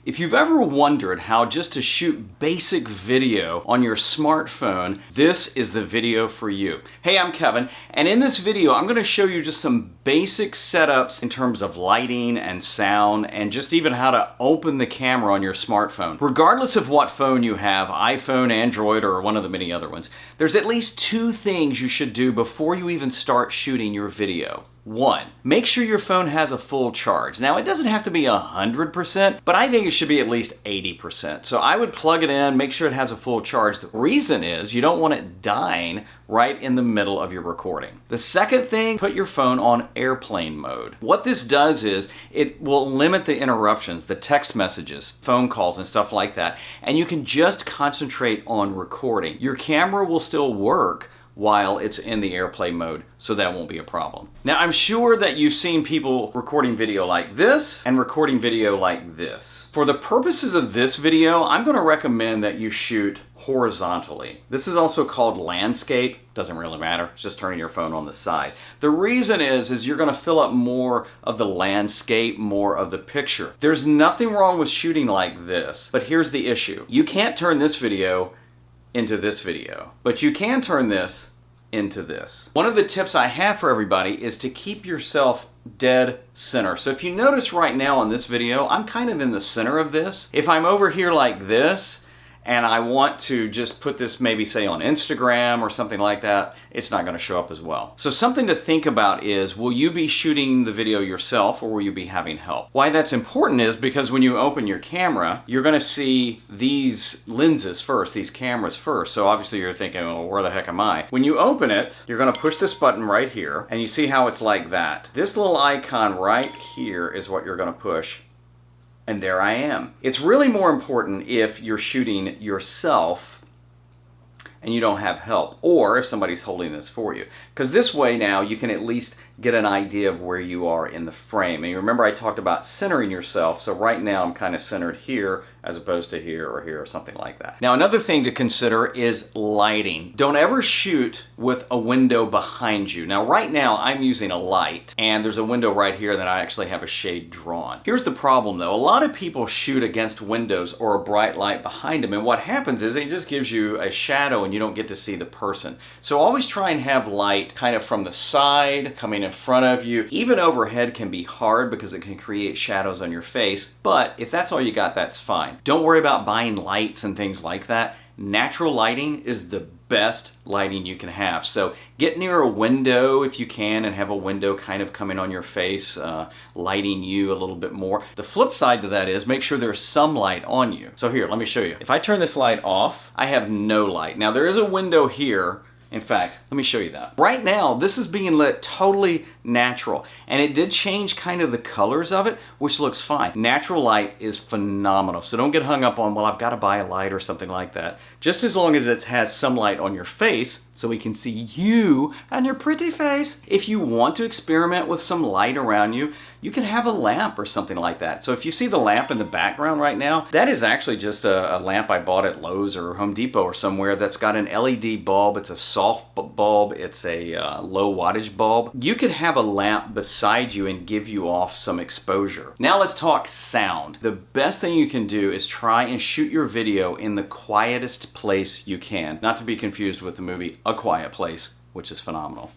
If you've ever wondered how just to shoot basic video on your smartphone, this is the video for you. Hey, I'm Kevin, and in this video I'm going to show you just some basic setups in terms of lighting and sound, and just even how to open the camera on your smartphone. Regardless of what phone you have, iPhone, Android, or one of the many other ones, there's at least two things you should do before you even start shooting your video. One, make sure your phone has a full charge. Now, it doesn't have to be 100%, but I think it should be at least 80%. So I would plug it in, make sure it has a full charge. The reason is you don't want it dying right in the middle of your recording. The second thing, put your phone on airplane mode. What this does is it will limit the interruptions, the text messages, phone calls, and stuff like that, and you can just concentrate on recording. Your camera will still work while it's in the airplane mode, so that won't be a problem. Now, I'm sure that you've seen people recording video like this and recording video like this. For the purposes of this video, I'm going to recommend that you shoot horizontally. This is also called landscape. Doesn't really matter. It's just turning your phone on the side. The reason is you're going to fill up more of the landscape, more of the picture. There's nothing wrong with shooting like this, but here's the issue. You can't turn this video into this video, but you can turn this into this. One of the tips I have for everybody is to keep yourself dead center. So if you notice right now on this video, I'm kind of in the center of this. If I'm over here like this, and I want to just put this maybe say on Instagram or something like that, it's not going to show up as well. So something to think about is, will you be shooting the video yourself or will you be having help? Why that's important is because when you open your camera, you're going to see these lenses first, these cameras first. So obviously you're thinking, well, where the heck am I? When you open it, you're going to push this button right here, and you see how it's like that. This little icon right here is what you're going to push. And there I am. It's really more important if you're shooting yourself and you don't have help, or if somebody's holding this for you. Because this way now you can at least get an idea of where you are in the frame. And you remember I talked about centering yourself, so right now I'm kind of centered here as opposed to here or something like that. Now, another thing to consider is lighting. Don't ever shoot with a window behind you. Now, right now I'm using a light, and there's a window right here that I actually have a shade drawn. Here's the problem though. A lot of people shoot against windows or a bright light behind them, and what happens is it just gives you a shadow and you don't get to see the person. So always try and have light kind of from the side, coming in front of you. Even overhead can be hard because it can create shadows on your face, but if that's all you got, that's fine. Don't worry about buying lights and things like that. Natural lighting is the best lighting you can have. So get near a window if you can and have a window kind of coming on your face, lighting you a little bit more. The flip side to that is make sure there's some light on you. So here, let me show you. If I turn this light off, I have no light. Now there is a window here. In fact, let me show you that. Right now, this is being lit totally natural, and it did change kind of the colors of it, which looks fine. Natural light is phenomenal, so don't get hung up on, well, I've got to buy a light or something like that. Just as long as it has some light on your face, so we can see you and your pretty face. If you want to experiment with some light around you, you can have a lamp or something like that. So if you see the lamp in the background right now, that is actually just a lamp I bought at Lowe's or Home Depot or somewhere that's got an LED bulb. It's a soft bulb. It's a low wattage bulb. You could have a lamp beside you and give you off some exposure. Now let's talk sound. The best thing you can do is try and shoot your video in the quietest place you can. Not to be confused with the movie A Quiet Place, which is phenomenal.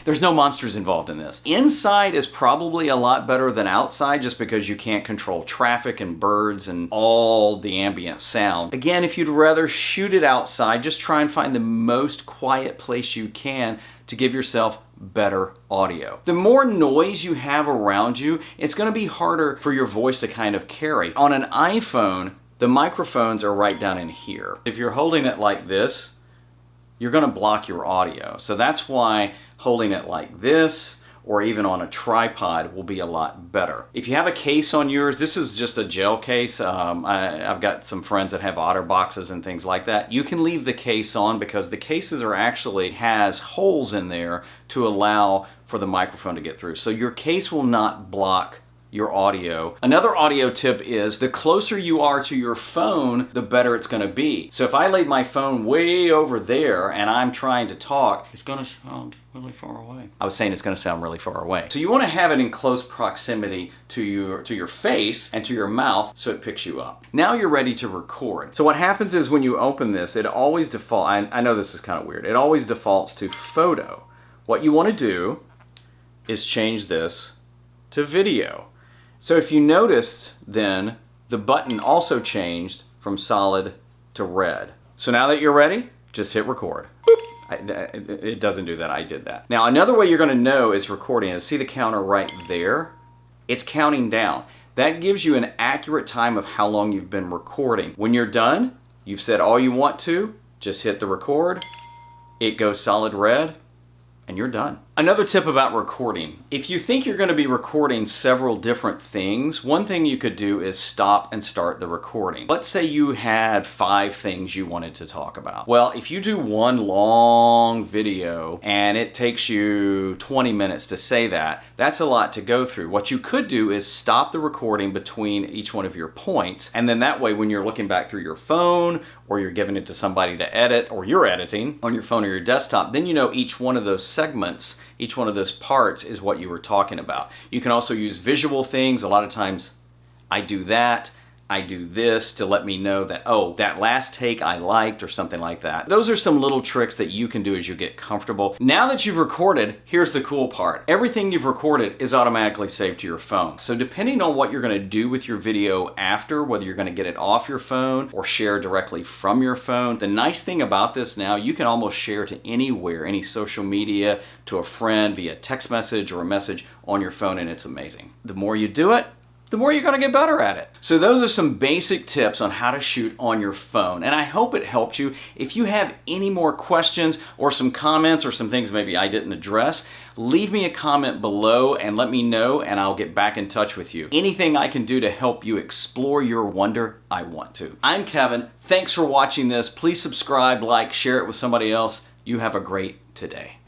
There's no monsters involved in this. Inside is probably a lot better than outside just because you can't control traffic and birds and all the ambient sound. Again, if you'd rather shoot it outside, just try and find the most quiet place you can to give yourself better audio. The more noise you have around you, it's going to be harder for your voice to kind of carry. On an iPhone, the microphones are right down in here. If you're holding it like this, you're going to block your audio. So that's why holding it like this or even on a tripod will be a lot better. If you have a case on yours, this is just a gel case. I've got some friends that have OtterBoxes and things like that. You can leave the case on because the cases are actually has holes in there to allow for the microphone to get through. So your case will not block your audio. Another audio tip is the closer you are to your phone, the better it's going to be. So if I laid my phone way over there and I'm trying to talk, it's going to sound really far away. I was saying it's going to sound really far away. So you want to have it in close proximity to your face and to your mouth so it picks you up. Now you're ready to record. So what happens is when you open this, it always defaults, I know this is kind of weird, it always defaults to photo. What you want to do is change this to video. So if you noticed then, the button also changed from solid to red. So now that you're ready, just hit record. It doesn't do that, I did that. Now another way you're going to know it's recording is see the counter right there? It's counting down. That gives you an accurate time of how long you've been recording. When you're done, you've said all you want to, just hit the record, it goes solid red, and you're done. Another tip about recording. If you think you're going to be recording several different things, one thing you could do is stop and start the recording. Let's say you had 5 things you wanted to talk about. Well, if you do one long video and it takes you 20 minutes to say that, that's a lot to go through. What you could do is stop the recording between each one of your points, and then that way when you're looking back through your phone or you're giving it to somebody to edit or you're editing on your phone or your desktop, then you know each one of those segments, each one of those parts is what you were talking about. You can also use visual things. A lot of times I do that, I do this to let me know that, oh, that last take I liked or something like that. Those are some little tricks that you can do as you get comfortable. Now that you've recorded, here's the cool part. Everything you've recorded is automatically saved to your phone. So depending on what you're going to do with your video after, whether you're going to get it off your phone or share directly from your phone, the nice thing about this now, you can almost share to anywhere, any social media, to a friend via text message or a message on your phone, and it's amazing. The more you do it, the more you're going to get better at it. So those are some basic tips on how to shoot on your phone, and I hope it helped you. If you have any more questions or some comments or some things maybe I didn't address, leave me a comment below and let me know, and I'll get back in touch with you. Anything I can do to help you explore your wonder, I want to. I'm Kevin. Thanks for watching this. Please subscribe, like, share it with somebody else. You have a great today.